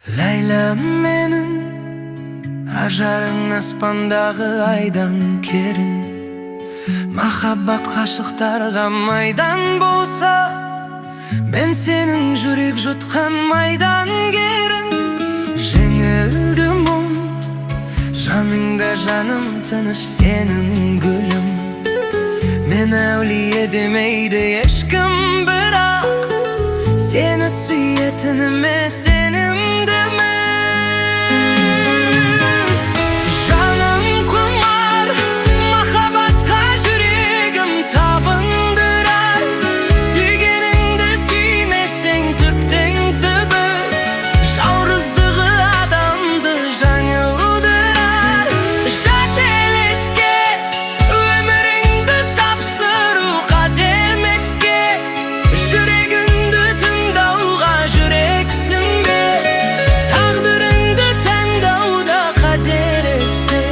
Ләйләм менің, ажарың аспандағы айдан керін. Махаббат ғашықтарға майдан болса, мен сенің жүрек жұтқан майдан керін. Жеңілді мұң, жаныңда жаным тыныш сенің гүлім. Мен әулие демейді ешкім, бірақ сені сүйетініме сенімдімін. Жаным құмар, махаббатқа жүрегім табындырар. Сүйгеніңді сүймесең түптің түбі, жалғыздығы адамды жаңылдырар. Жат елеске өміріңді тапсыру қате емеске, жүрегіңді тыңдауға жүрексінбе, тағдырыңды таңдауда қателеспе.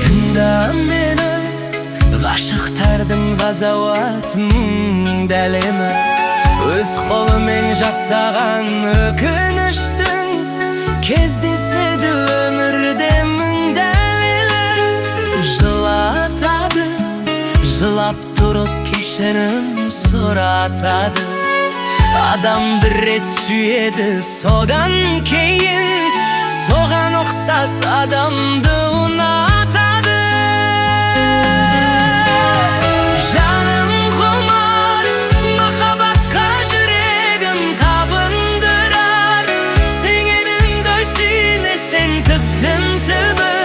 Тыңда мені, ғашықтардың ғазауатын дәлемі, өз қолымен жасаған өкініштің кездеседі өмірде мың дәлелі. Жылатады, жылап тұрып кешірім сұратады. Адам бір рет сүйеді, содан кейін соған ұқсас адамды ұнатады. Жаным құмар, махаббатқа жүрегім табындырар. Сүйгеніңді сүймесең түптің түбі,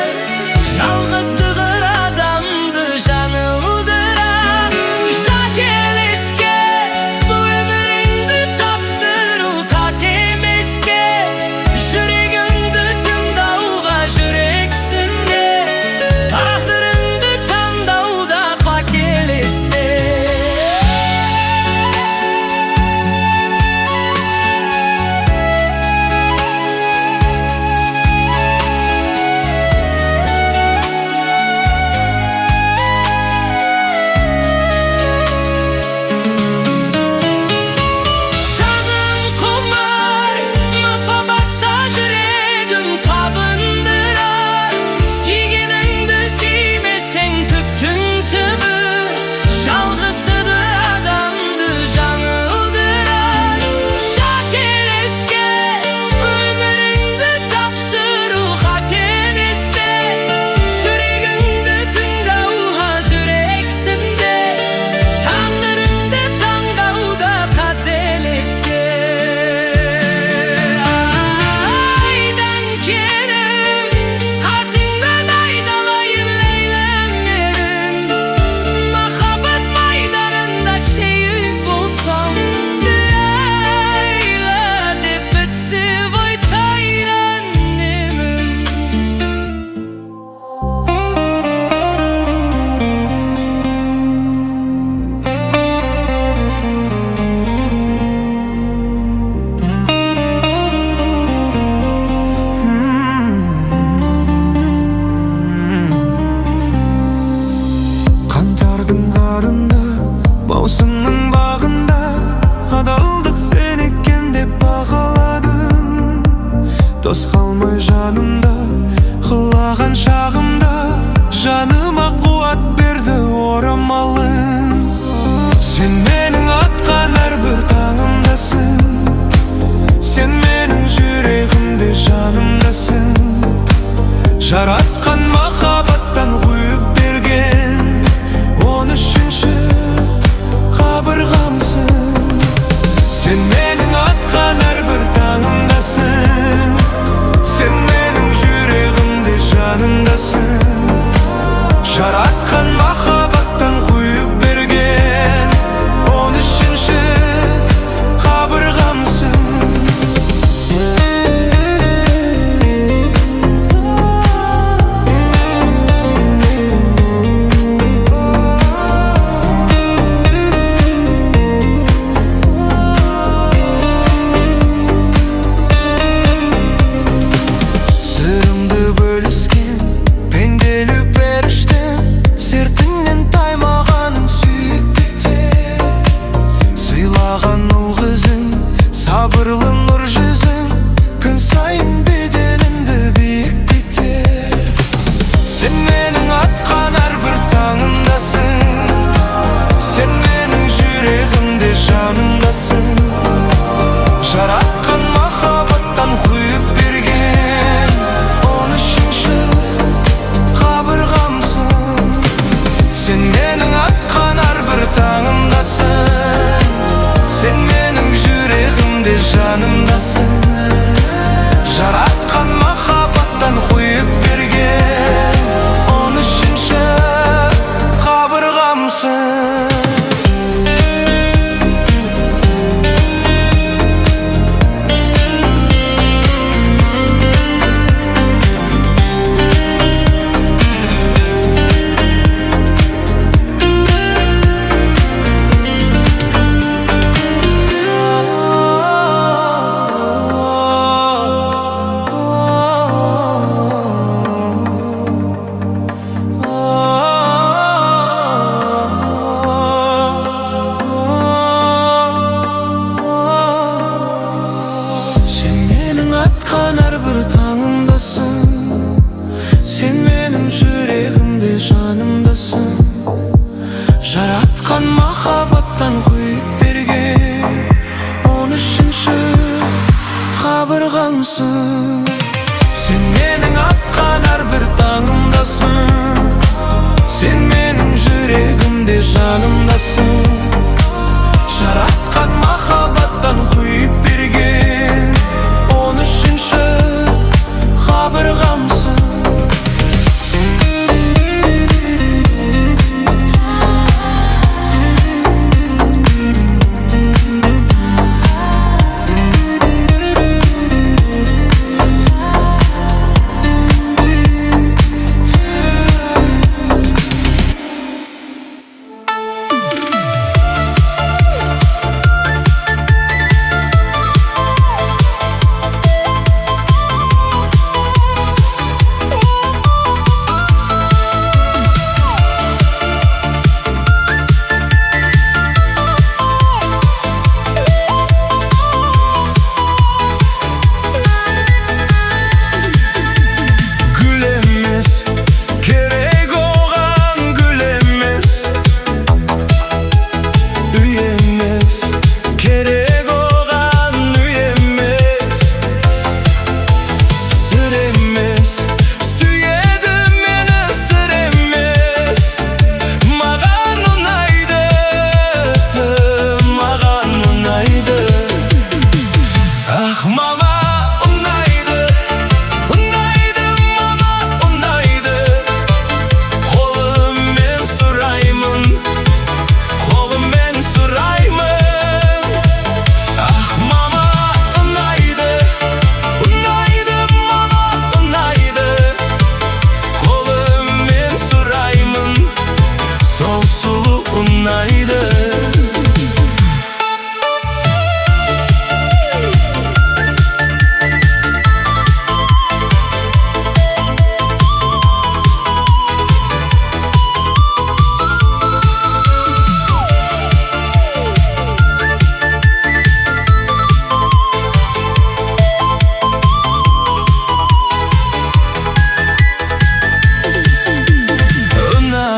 жалғыздығы адамды жаңылдырар. Жат елеске өміріңді тапсыру қате емеске, жүрегіңді тыңдауға жүрексінбе, тағдырыңды таңдауда қателеспе. Жаным құмар, махаббатқа жүрегім табындырар. Сүйгеніңді сүймесең түптің түбі, жалғыздығы адамды жаңылдырар. Жат елеске өміріңді тапсыру қате еместе, жүрегіңді тыңдауға жүрексінбе, тағдырыңды таңдауда қателеске. Айдан керім, атыңнан айдалайын ләйләм менің. Махаббат майданында шейік болсам, ләйла деп бітсе ғой тайран емім. Қаңтардың қарында, маусымның бағында, адалдық сен екен деп бағаладым. Дос қалмай жанымда, құлаған шағымда, жаныма қуат берді орамалың. Сен менің атқан әрбір таңымдасың, сен менің жүрегімде жанымдасың. Жаратқан махаббаттан құйып берген 13-ші қабырғамсың. Сен менің атқан әрбір таңымдасың, сен менің жүрегімде жанымдасың. Жаратқан махаббаттан құйып берген 13-ші қабырғамсың. Сырымды бөліскен пенделі періштем,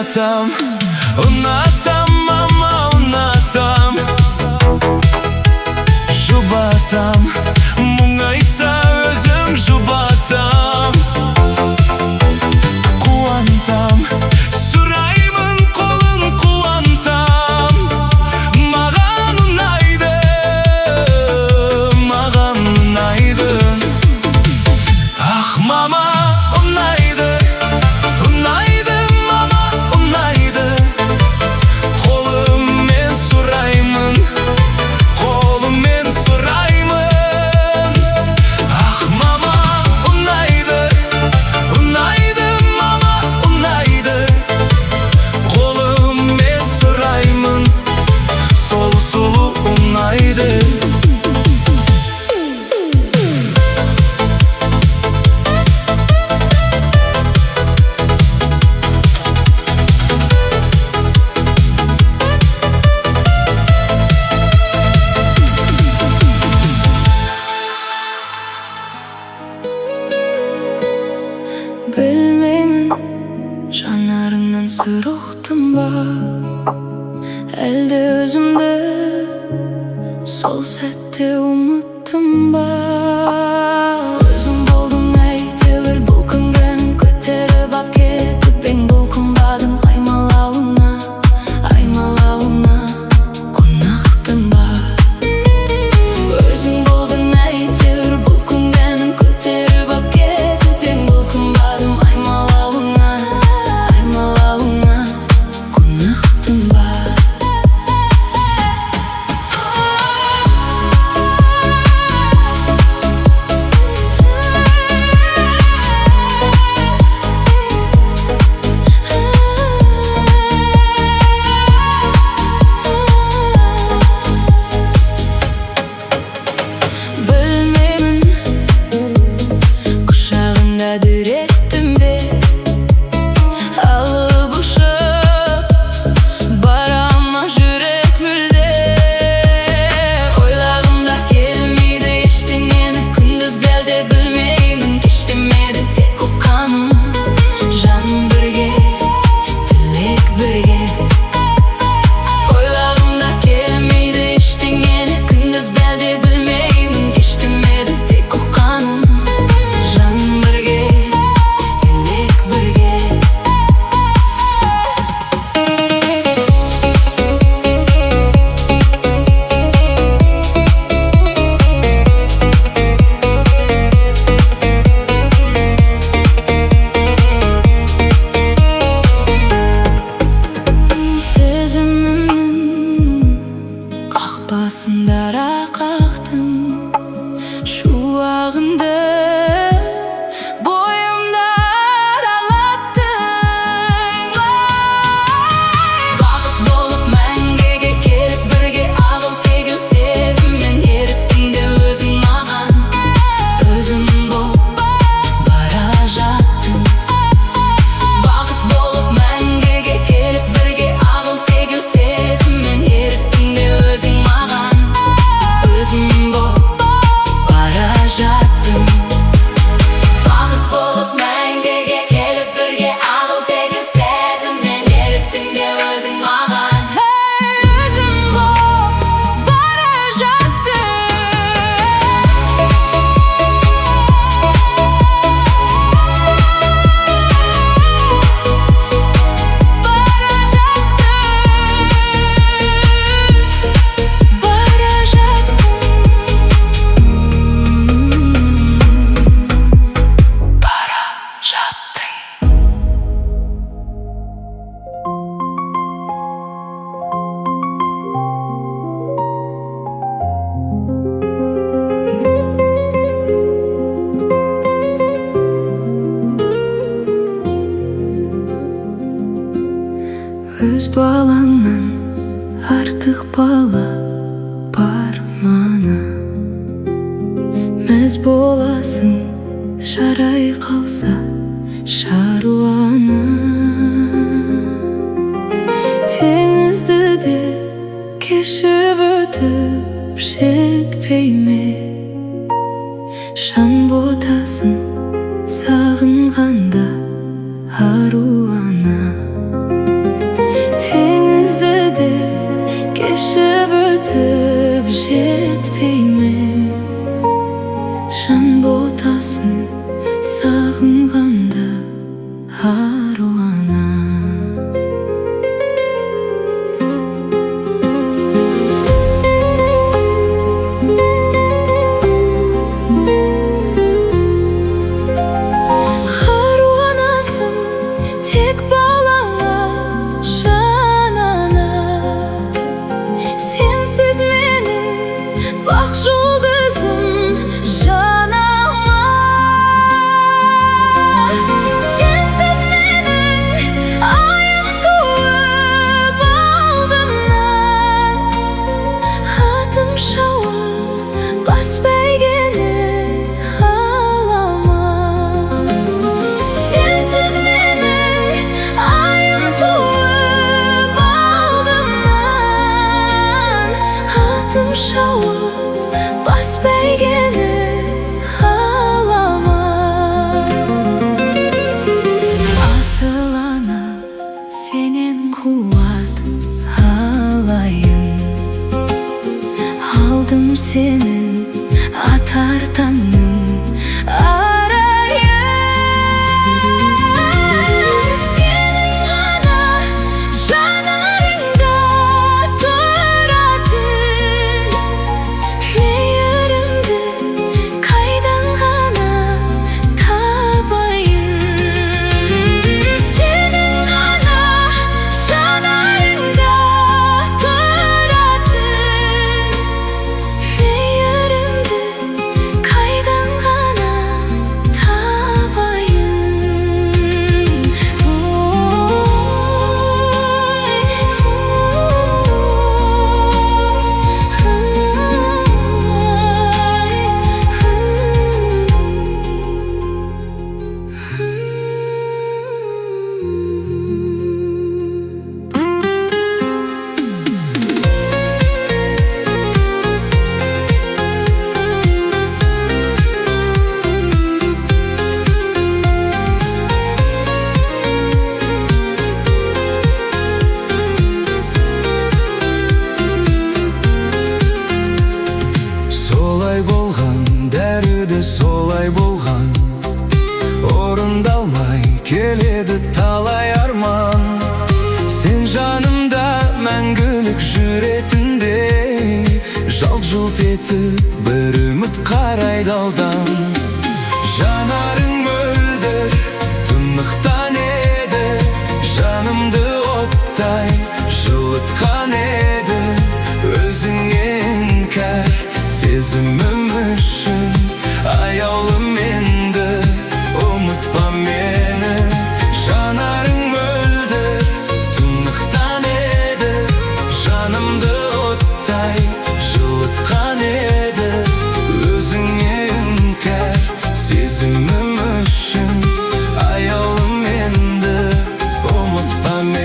ұнатам, ұнатам, мама, ұнатам. Жұбатам, мұңайса өзім жұбатам. Қуантам, сұраймын қолын қуантам. Маған ұнайды, маған ұнайды. Ах, мама, ұнайды, ұнайды, мама, ұнайды. Қолыммен сұраймын, қолыммен сұраймын. Ах, мама, ұнайды, ұнайды, мама, ұнайды. Қолыммен сұраймын, сол сұлу ұнайды. Білмеймін, жанарыңнан сыр ұқтым ба, әлде өзімді сол сәтте ұмыттым ба. Өзің болдың әйтеуір, бұл күнгі көтеріп ап кетіп ең, бұл қымбадым аймалауына, аймалауына қонақтың ба. Өзің болдың әйтеуір, бұл күнгі көтеріп ап кетіп ең, бұл қымбадым аймалауына, аймалауына қонақтың ба. Білмеймін, құшағында діреттім бе, алып ұшып барама жүрек мүлде. Ойлағымда келмейді ештеңені, күндіз белде білмеймін, кештемеді тек ұққаным. Жаным бірге, тілек бірге. Ойлағымда келмейді ештеңені, күндіз белде білмеймін, кештемеді тек ұққаным. Жаным бірге, тілек бірге. Сезімімнің қақпасында қақтың, шуағыңды бойымда аралаттың. Бақыт болып мәңгіге келіп бірге, ағыл-тегіл сезіммен еріттің де өзің маған, өзім болып бара жаттың. Бақыт болып мәңгіге келіп бірге, ағыл-тегіл сезіммен еріттің де өзің маған, өзім болып бара жаттың. Бақыт болып мәңгіге келіп бірге, ағыл-тегіл сезіммен еріттің де өзің маған, өзім болып бара жаттың. Бара жаттың. Өз балаңнан артық бала бар мана, мәз боласың жарай қалса шаруана. Теңізді де кешіп өтіп жетпей ме, жан ботасын сағынғанда аруана. Senen kuvvet alayım. Aldım senin atar tangın arayın. Senin ana janarında duradın. Meyerimdi kaydan gana tabayın. Senin ana janarında duradın. Meyerimdi kaydan gana tabayın. Солай болған, дәрі де солай болған. Орындалмай келеді талай арман. Сен жанымда мәңгілік жүретіндей, жалт-жұлт етіп бір үміт қарайды алдан. Жанарың мөлдір, тұнықтан еді, жанымды оттай жылытқан еді. Өзіңе іңкәр сезімім үшін аяулым енді, ұмытпа мені. Жанарың мөлдір, тұнықтан еді, жанымды оттай жылытқан еді. Өзіңе іңкәр сезімім үшін аяулым енді, ұмытпа мені.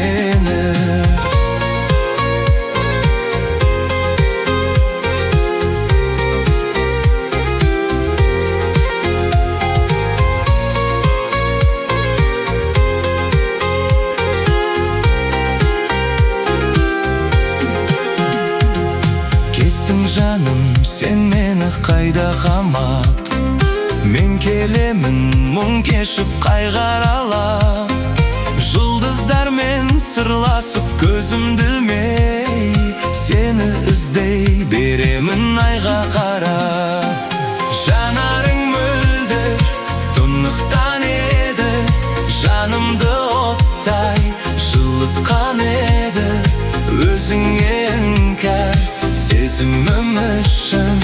Жаным, сен мені қайда қамап, мен келемін мұң кешіп қайғаралап. Жұлдыздармен сырласып көзімді ілмей, сені іздей беремін айға қарап. Жанарың мөлдір, тұнықтан еді, жанымды оттай жылытқан еді. Өзіңе іңкәр сезімім үшін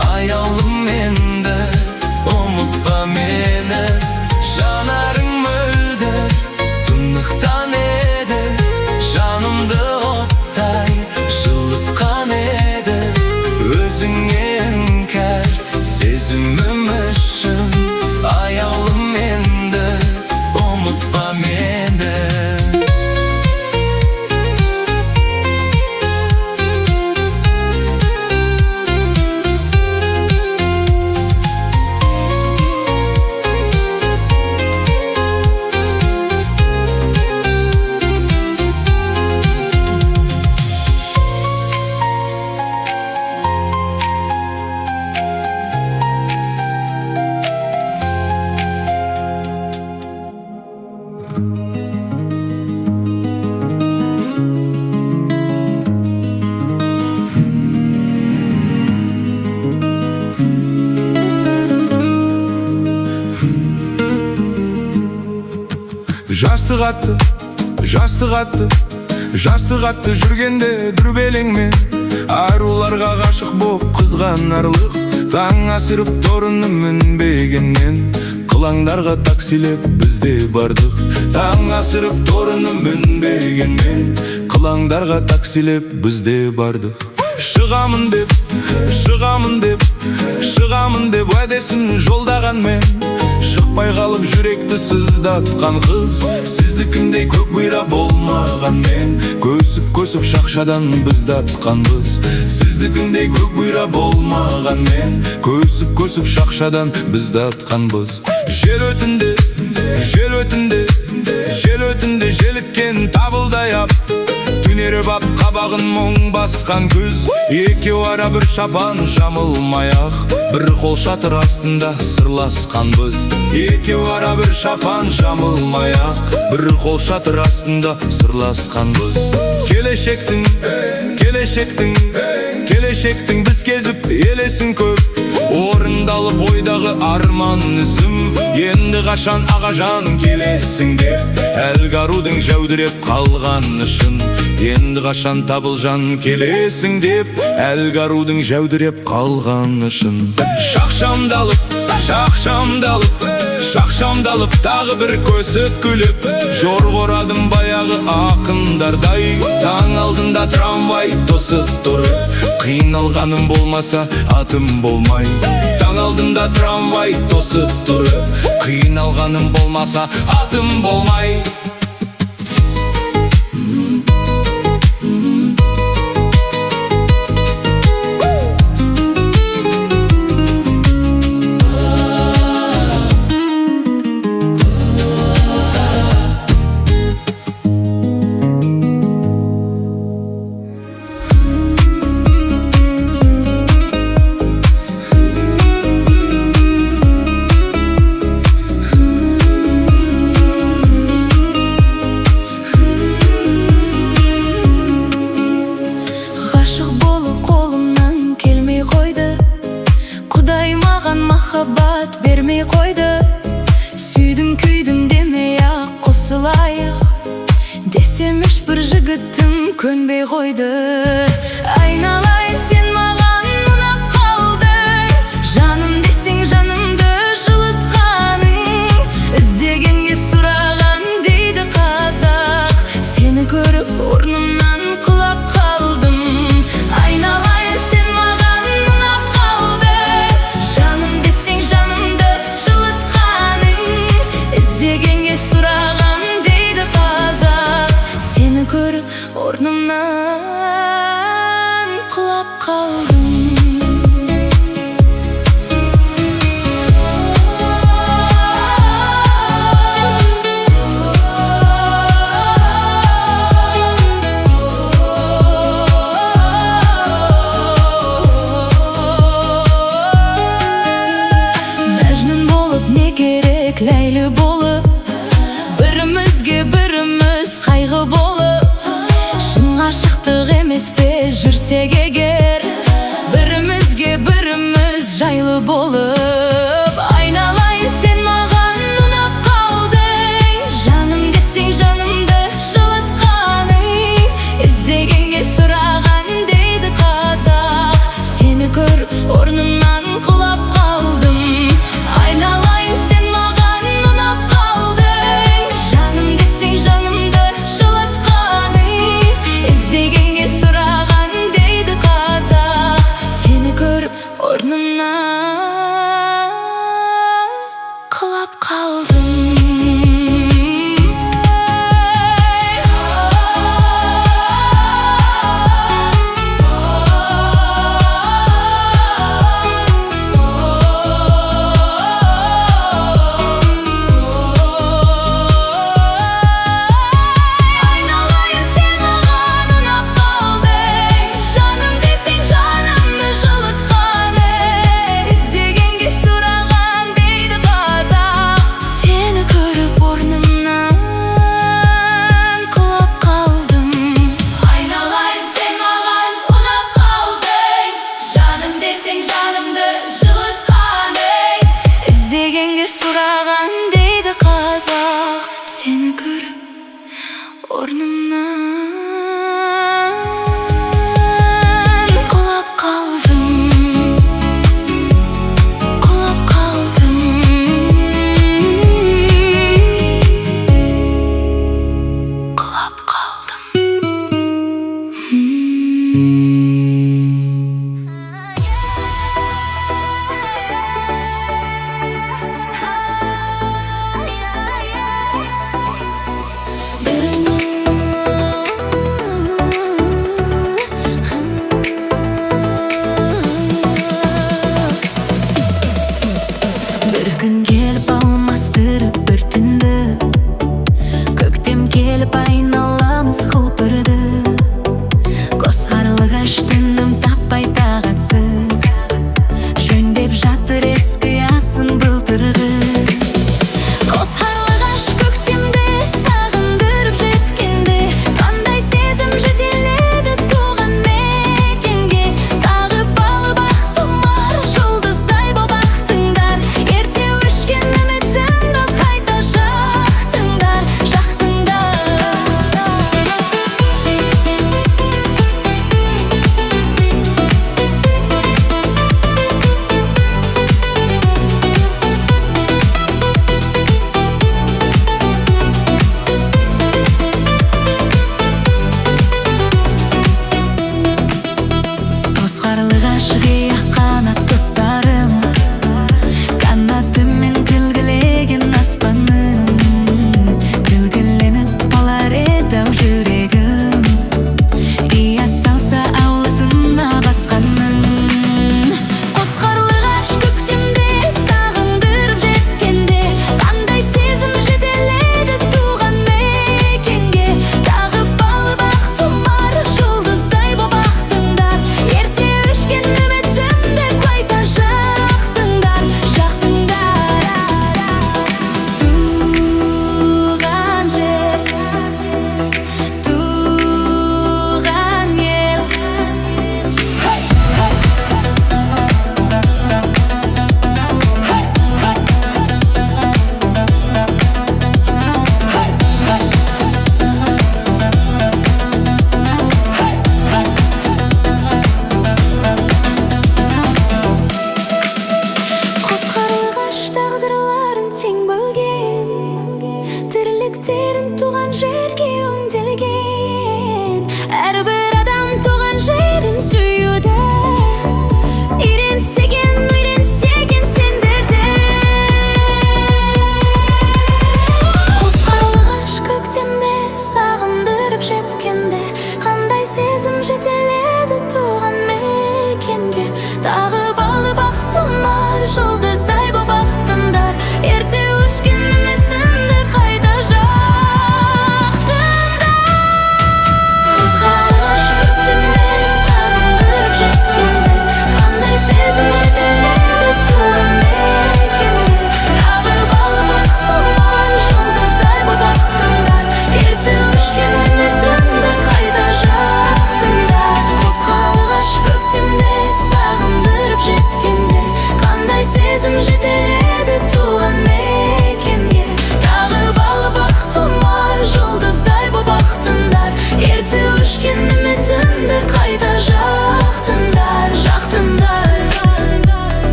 аяулым енді, ұмытпа мені. Жанарың мөлдір, тұнықтан еді, жанымды оттай жылытқан еді. Өзіңе іңкәр сезімім үшін аяулым енді, ұмытпа мені. Жастық атты жүргенде дүрбелеңмен, аруларға ғашық боп қызғанарлық. Таң асырып торыны мінбегеннен, қылаңдарға таксилеп бізде бардық. Таң асырып торыны мінбегенмен, қылаңдарға таксилеп бізде бардық. Шығамын деп, шығамын деп, шығамын деп уәдесін жолдаған мен, шықпай қалып жүректі сыздатқан қыз. Сіздікіндей көк бұйра болмаған мен, көсіп шақшадан бізді атқанбыз. Сіздікіндей көк бұйра болмаған мен, көсіп шақшадан бізді атқанбыз. Жел өтінде, жел өтінде, жел өтінде желіккен табылды күлдіріп ап қабағын мұң басқан күз. Екеу ара бір шапан жамылмай ақ, бір қол шатыр астында сырласқанбыз. Екеу ара бір шапан жамылмай ақ, бір қол шатыр астында сырласқанбыз. Келешектің біз кезіп елесін көп, орындалып ойдағы арман ісім. Енді қашан аға жаным келесің деп, әлгі арудың жәудіреп қалған үшін. Енді қашан табыл жан келесің деп, әлгі арудың жәудіреп қалған үшін. Шақшамдалып тағы бір көсіп күліп, жорға орадым баяғы ақындардай. Таң алдында трамвай тосып тұрып, қиналғаным болмаса атым болмай. Таң алдында трамвай тосып тұрып, қиналғаным болмаса атым болмай. Махаббат бермей қойды, сүйдім күйдім демей ақ қосылайық десем, ешбір жігітім көнбей қойды. Айналайын, сен маған ұнап қалдың, жаным десең жанымды жылытқаның. Іздегенге сұраған дейді қазақ, сені көріп орнымнан құлап қалдым. Айналайын, сен маған ұнап қалдың, жаным десең жанымды жылытқаның. Іздегенге сұраған дейді қазақ, сені көріп орнымнан құлап қалдым. Ләйлі болып, бірімізге біріміз қайғы болып, шын ғашықтық емес пе жүрсек егер, бірімізге біріміз жайлы болып. Айналайын, сен маған ұнап қалдың, жаным десең жанымды жылытқаның. Іздегенге сұраған дейді қазақ, сені көріп орнымнан құлап қалдым. Айналайын, сен маған ұнап қалдың, жаным десең жанымды жылытқаның. Іздегенге сұраған дейді қазақ, сені көріп орнымнан құлап қалдым. Іздегенге сұраған дейді қазақ, сені көріп орнымнан құлап қалдым. Құлап қалдым. Құлап қалдым.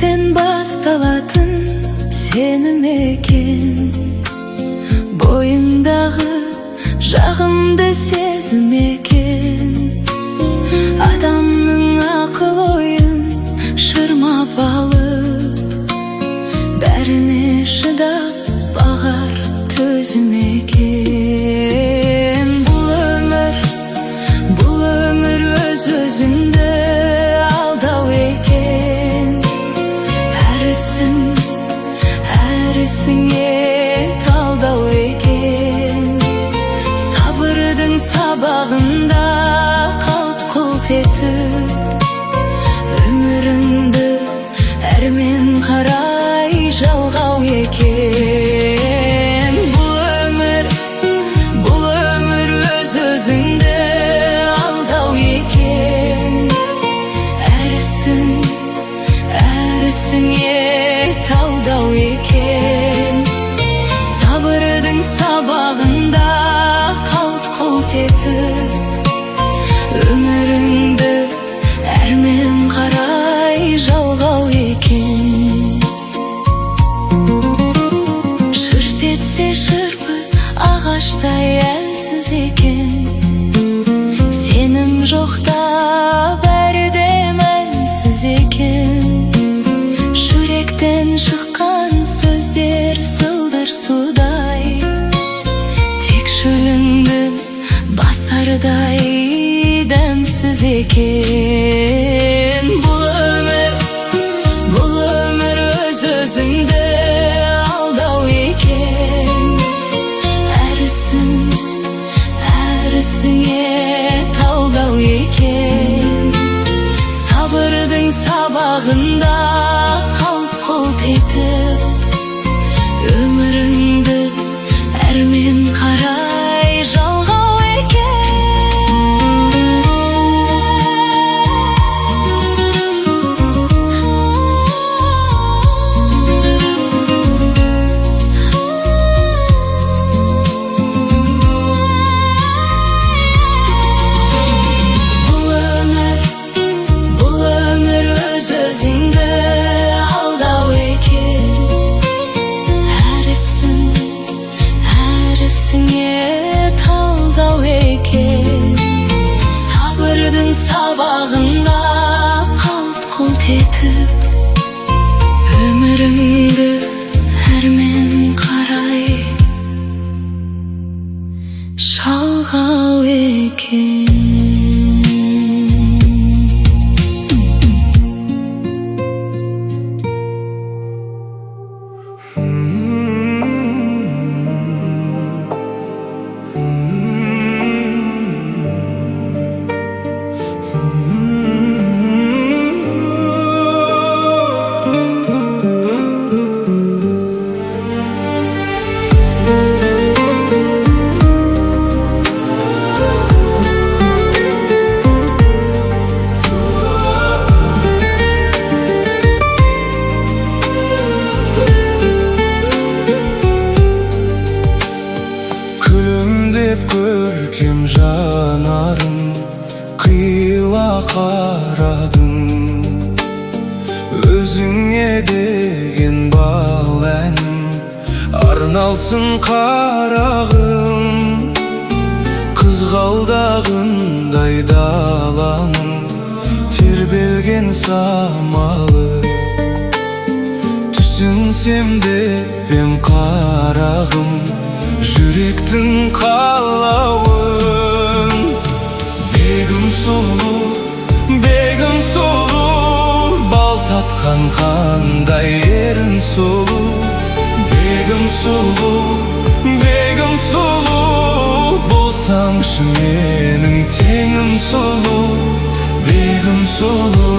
жүректен басталатын сенім екен, бойыңдағы жағымды сезім екен. Адамның ақыл ойын шырмап алып, бәріне шыдап бағар төзім екен. Бұл өмір өз-өзіңді алдау екен. Әрісіңе талдау екен. Сабырдың сабағында қалт-құлт етіп, өміріңді әрмен қарай жалғау екен. Бұл өмір өз-өзіңді алдау екен. Әрісіңе талдау екен. Сабырдың сабағында қалт-құлт етіп, өміріңді әрмен қарай жалғау екен. Шырт етсе шырпы ағаштай әлсіз екен. Сенім жоқта бәрі де мәнсіз екен. Жүректен шыққан сөздер сылдыр судай, тек шөліңді басардай дәмсіз екен. Бұл өмір өз-өзіңді алдау екен. Әрісіңе талдау екен. Сабырдың сабағында қалт-құлт етіп, өміріңді әрмен қарай жалғау өзіңді алдау екен. Әрісіңе талдау екен. Сабырдың сабағында қалт-құлт етіп, өміріңді әрмен қарай жалғау екен. Көркем жанарым қиыла қарадым. Өзіңе деген бал әнім арналсын қарағым. Қызғалдағындай даланың тербелген самалы, түсінсем деп ем қарағым жүректің қалауын. Бегім сұлу, бал татқан қандай ерін сұлу. Бегім сұлу, болсаңшы менің теңім сұлу. Бегім сұлу.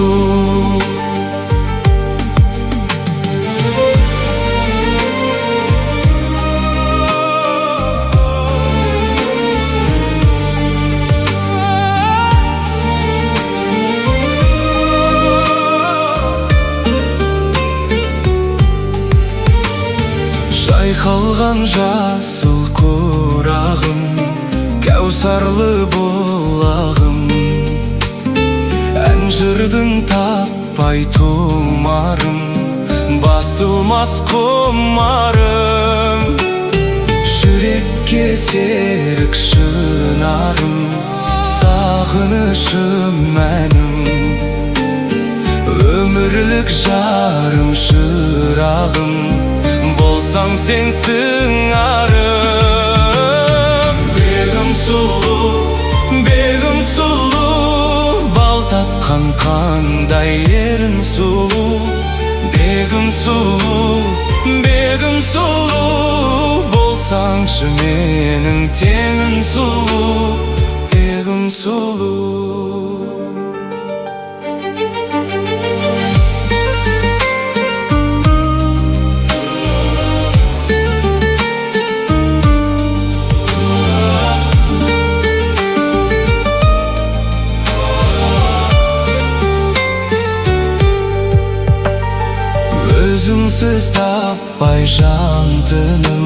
Жайқалған жасыл құрағым, кәусарлы бұлағым. Ән жырдың таппай тұмарым, басылмас құмарым. Жүрекке серік шынарым, сағынышым мәнім. Өмірлік жарым шырағым, болсаң сенсің арым. Бегім сұлу, бал татқан қандай ерін сұлу. Бегім сұлу, болсаңшы менің теңім сұлу. Бегім сұлу. Өзіңсіз таппай жан тыным,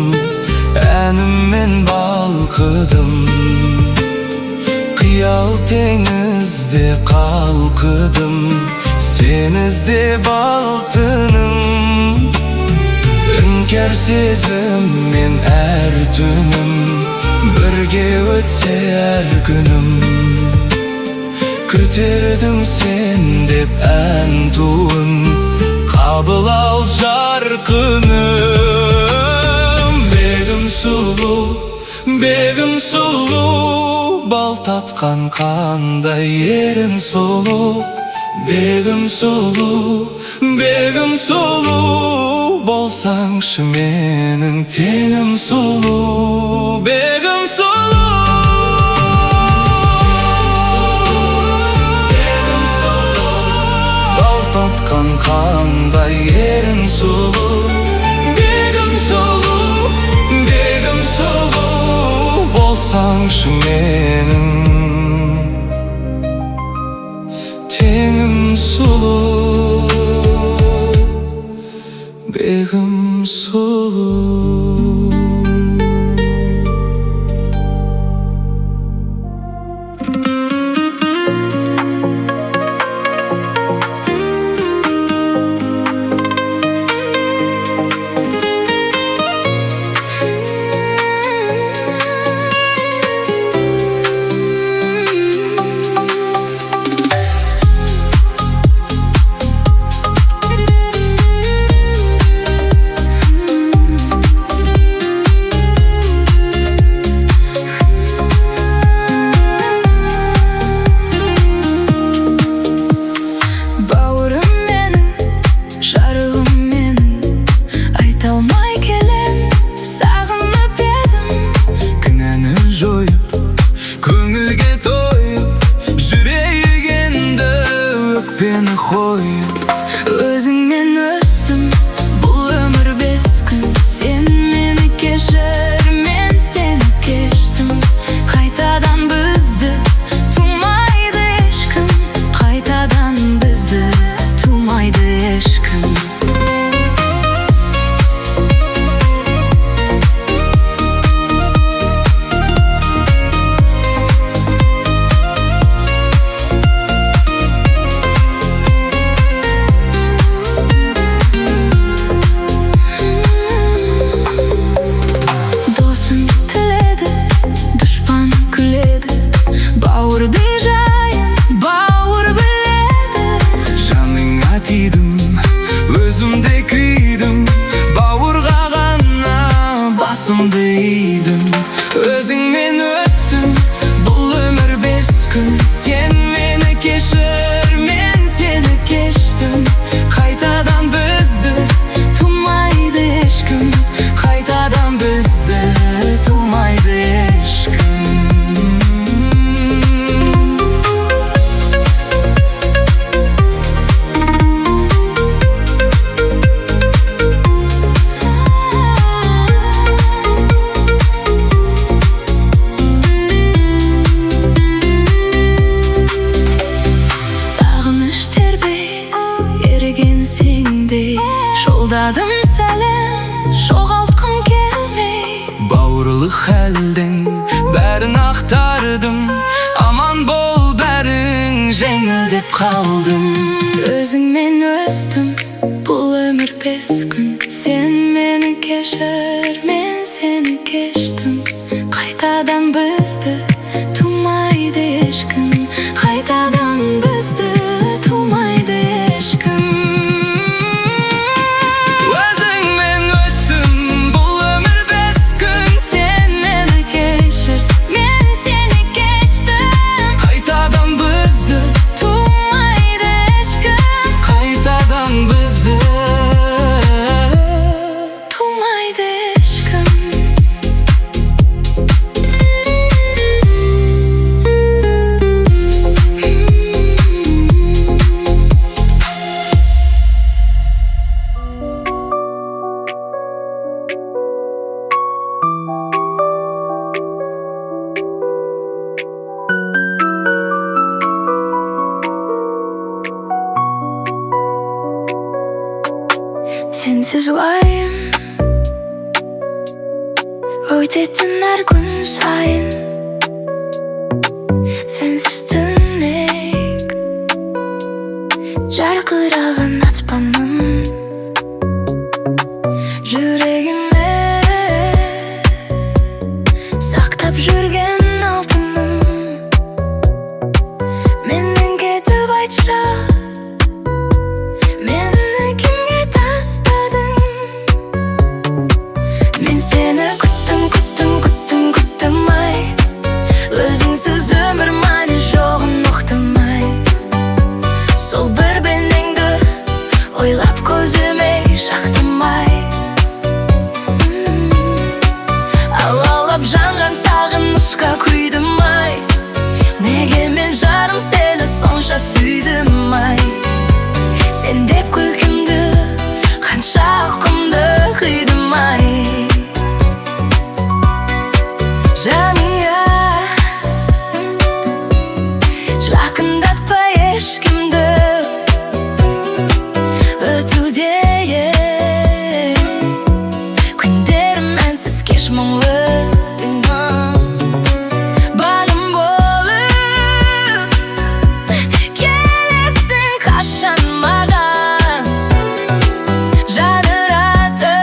әніммен балқыдым. Қиял теңізде қалқыдым, сен іздеп алтыным. Іңкәр сезіммен әр түнім, бірге өтсе әр күнім. Күтердім сен деп ән туын, қабыл ал жарқыным. Бегім сұлу, бал татқан қандай ерін сұлу. Бегім сұлу, болсаңшы менің теңім сұлу. Бегім сұлу. Қандай ерін сұлу. Бегім сұлу, болсаңшы менің теңім сұлу. Бегім сұлу. Өзіңмен өстім, бұл өмір 5 күн. Сен мені кешір, мен сені кештім. Қайтадан бізді тумайды ешкім. Қайтадан бізді тумайды ешкім. Өзіңмен өстім, бұл өмір 5 күн. Сен мені кешір, мен сені кештім. Қайтадан бізді тумайды ешкім. Қайтадан бізді тумайды ешкім. Жолдадым сәлем, жоғалтқым келмей. Бауырлық хәлдің бәрін ақтардым. Аман бол бәрің жеңіл деп қалдым. Өзіңмен өстім, бұл өмір бес күн. Сен мені кешір, мен сені кештім. Қайтадан бізді тумайды ешкім. Қайтадан бізді тумайды ешкім. Өзіңмен өстім, бұл өмір бес күн. Сен мені кешір, мен сені кештім. Қайтадан бізді Тумайды ешкім. Қайтадан бізді Тумайды ешкім. Sensiz uayım, өтетін әр күн сайын. Sensiz түнек, жарқыраған аспанның. Жүрегіме сақтап жүрген алтыным. Менен кетіп айтшы, мені кімге тастадың? Мен сені күттім, күттім, күттім, күттім ай. Өзіңсіз өмір мәні жоғын ұқтым ай. Сол бір бейнеңді ойлап көзіме шақтым ай. Алаулап жанған сағынышқа күйдім ай. Неге мен жарым сені сонша сүйдім ай. Сен деп күлкімді қанша ұқымды қидым ай. Жания, жақындатпа ешкімді. Өтуде күндерім мәнсіз кеш мұңлы. Балым болып келесің қашан маған. Жадыратып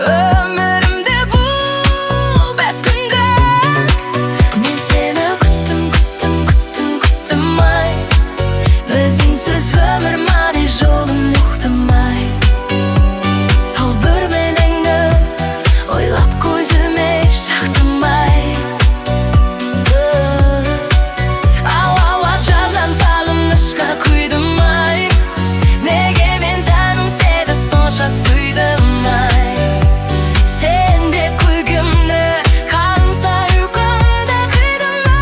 өмірімде бұл бес күндік. Мен сені күттім, күттім, күттім, күттім ай. Өзіңсіз өмір мәні жолын ұқтым ай. Сол бір бейнеңді ойлап көзіме шақтым ай. Алаулап жазған сағынышқа күйдім ай. Неге мен жаным сені сонша сүйдім ай. Сен деп күлкімді қанша ұйқымды қидым ай.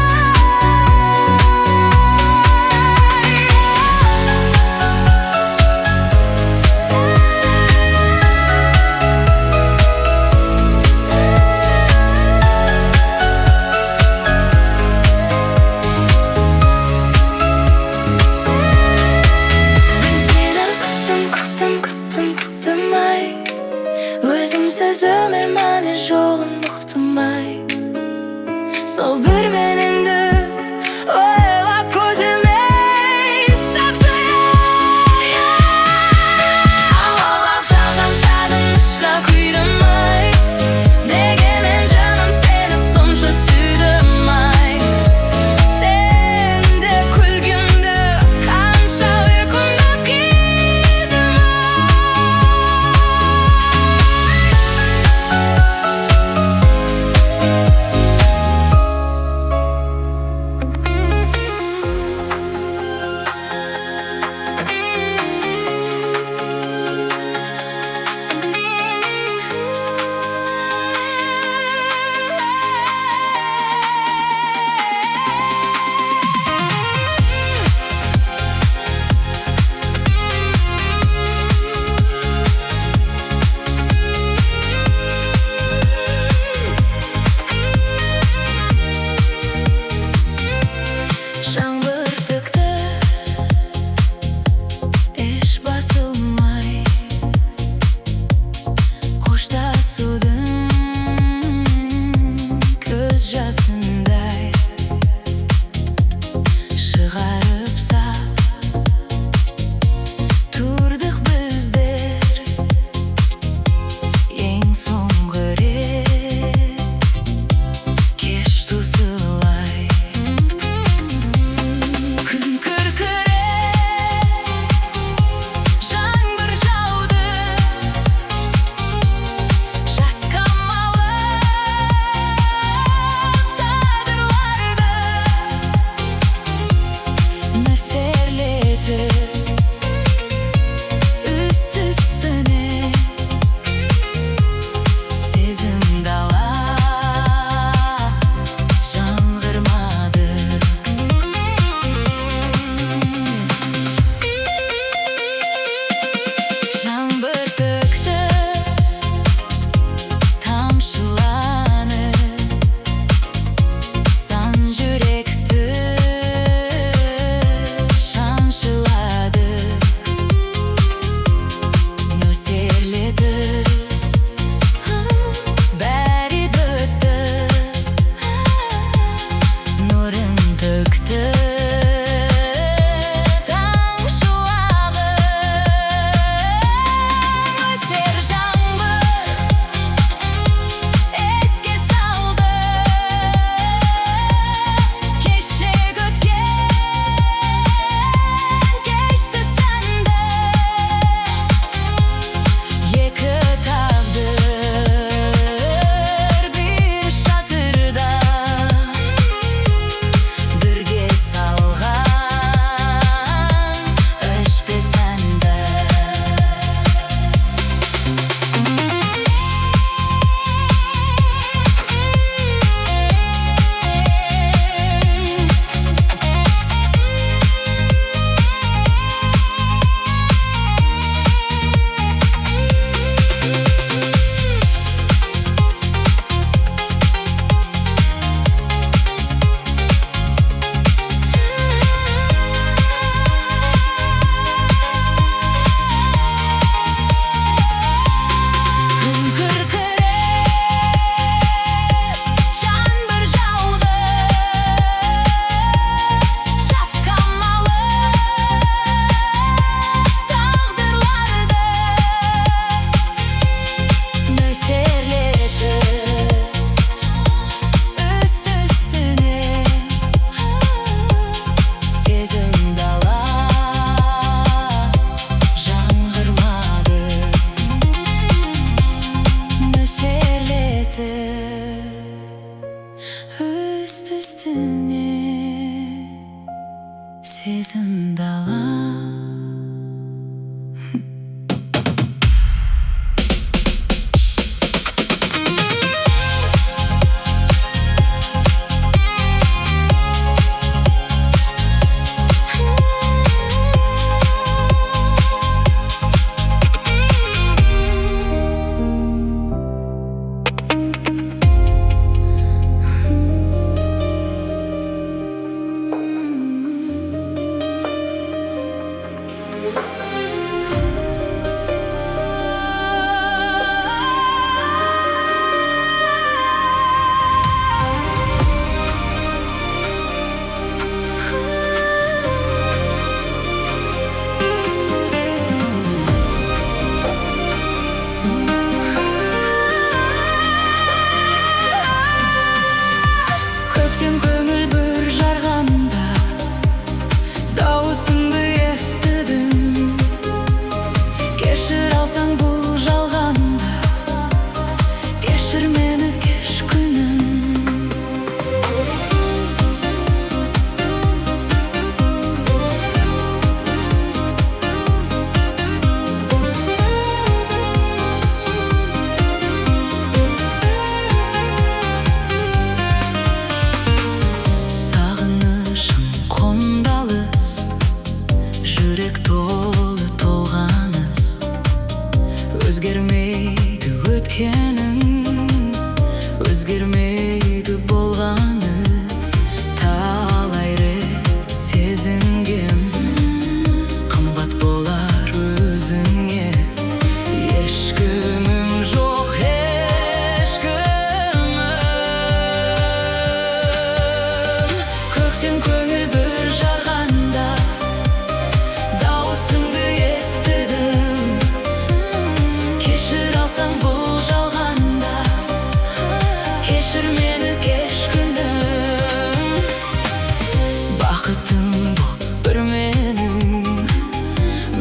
жүрек толы толғаныс, өзгермейді өткенің, өзгермейді болғаныз. Талай рет сезінгем, қымбат болар өзіңе. Ешкімім жоқ, ешкімім. Көктем көңіл бір жарғанда дауысыңды естідім. Кешір алсаң бұл жалғанда, кешір мені кеш күнім. Бақытым боп бір менің,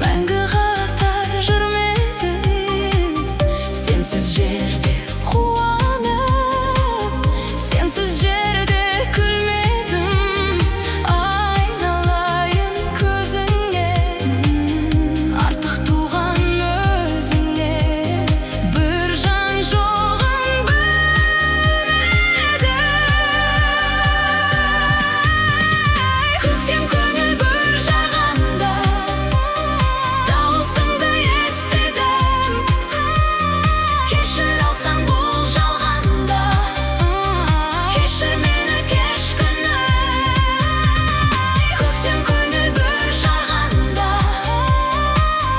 мәңгі қатар жүрмедің. Сенсіз жерде қуанып, сенсіз жерде күлмедім. Айналайын көзіңе, артық туған өзіңе. Бір жан жоғын білмеді. Көктем көңіл бір жарғанда дауысыңды естідім. Кешір алсаң бұл жалғанда, кешір мені кеш күнім. Көктем көңіл бір жарғанда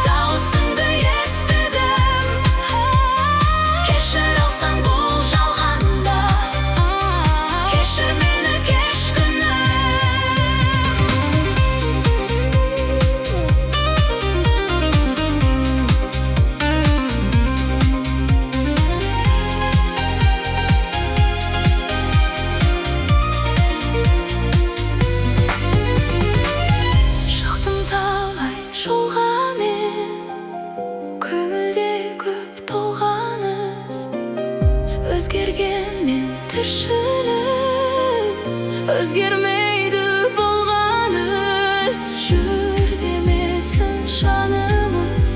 дауысыңды естідім. Кешір алсаң бұл жалғанда, кешір мені кеш күнім. Шықтым талай жолға мен, көңілде көп толғаныс, өзгергенмен тіршілік, өзгермейді болғаныз. Жүр демесін жанымыз,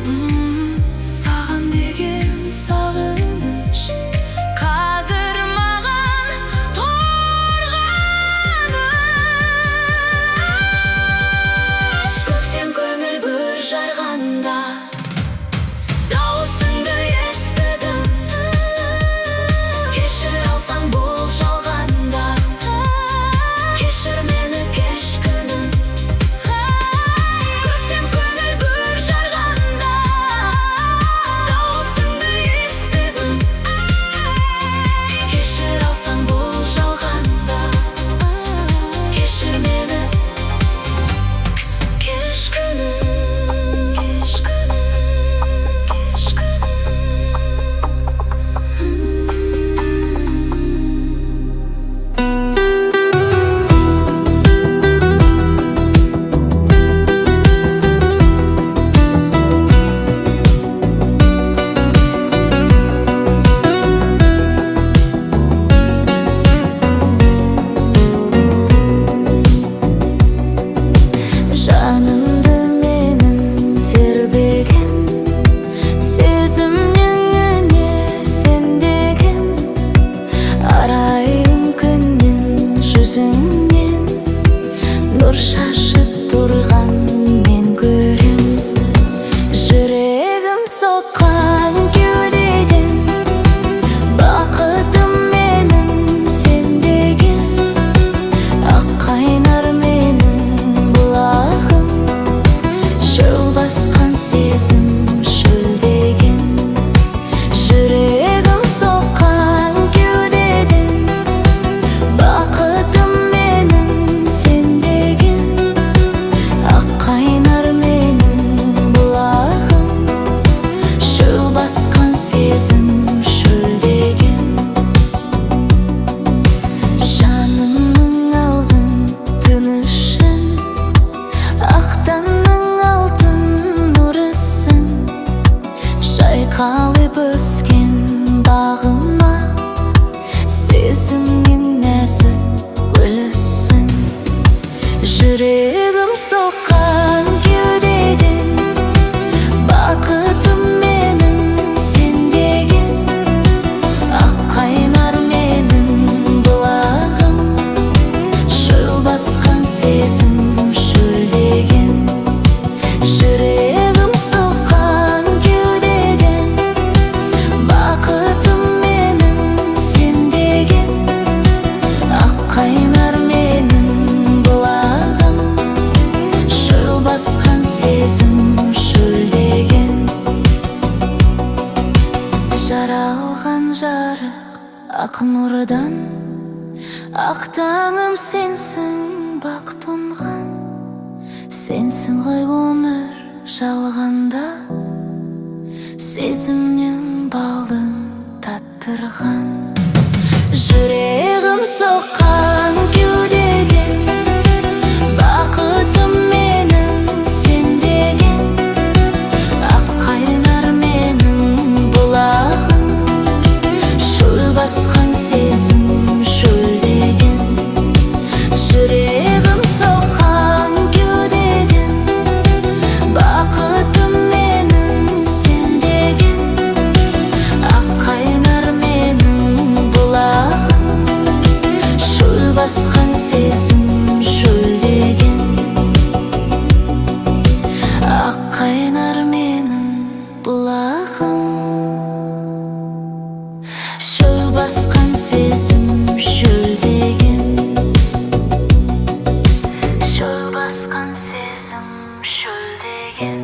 саған деген сағыныш қазір маған торғаныш. Көктем көңіл бір жарғанда дауысыңды естідім. Кешір алсаң бұл жалғанда, кешір мені кеш күнім. Көктем көңіл бір жарғанда дауысыңды естідім. Кешір алсаң бұл жалғанда, кешір мені кеш күнім. Кеш күнім, кеш күнім. Жанымды менің тербеген, сезімнің үне сендеген. Арайын күннен жүзіңнен нұр шашып тұрған мен көрем. Жүрегім соққан кеудеден, бақытым менің сендеген. Аққайнар менің бұлағым, шөл басқан сезім шөлдеген. Жүрегім соққан кеудеден, бақытым менің сендеген. Аққайнар менің бұлағым, шөл басқан сезім шөлдеген. Жанымның алдын тынышын, ақ таңның алтын ақ нұрдан. Ақ таңым сенсің, бақ тұнған, сенсің ғой өмір жалғанда, сезімнен балын таттырған. Жүрегім соққан кеудеден, бақытым менің сен деген. Ақ қайнар менің бұлағым, шөл басқан сезім шөлдеген. Жүрегім соққан кеудеден, бақытым менің сен деген. Ақ қайнар менің бұлағым, шөл басқан сезім шөлдеген. Ақ қайнар менің бұлағым, шөл басқан сезім шөлдеген. Шөл басқан сезім шөлдеген.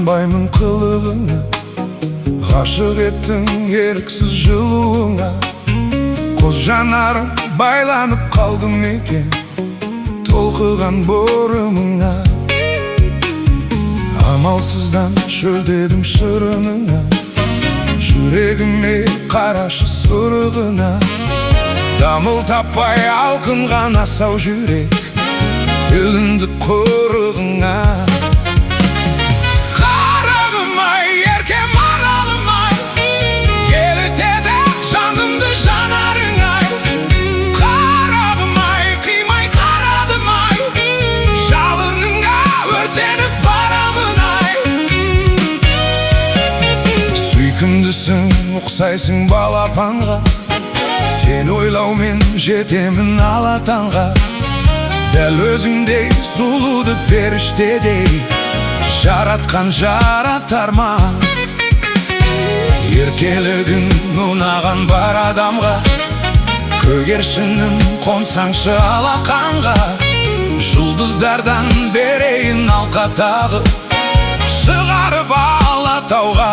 Нанбаймын қылығыңа, ғашық еттің еріксіз жылуыңа. Қос жанарым байланып қалдым екен толқыған бұрымыңа. Амалсыздан шөлдедім шырыныңа, жүрегіме қарашы сұрығына. Дамыл таппай алқынған асау жүрек, ілінді құрығыңа. Қарағым-ай, еркем аралым-ай, елітеді жанымды жанарың-ай. Қарағым-ай, қимай қарадым-ай, жалыныңа өртеніп барамын-ай. Сүйкімдісің, ұқсайсың балапанға, сен ойлаумен жетемін алатанға. Дәл өзіңдей сұлуды періштедей жаратқан жаратар ма? Еркелігің ұнаған бар адамға, көгершінім қонсаңшы алақанға. Жұлдыздардан берейін алқа тағып, шығарып алатауға.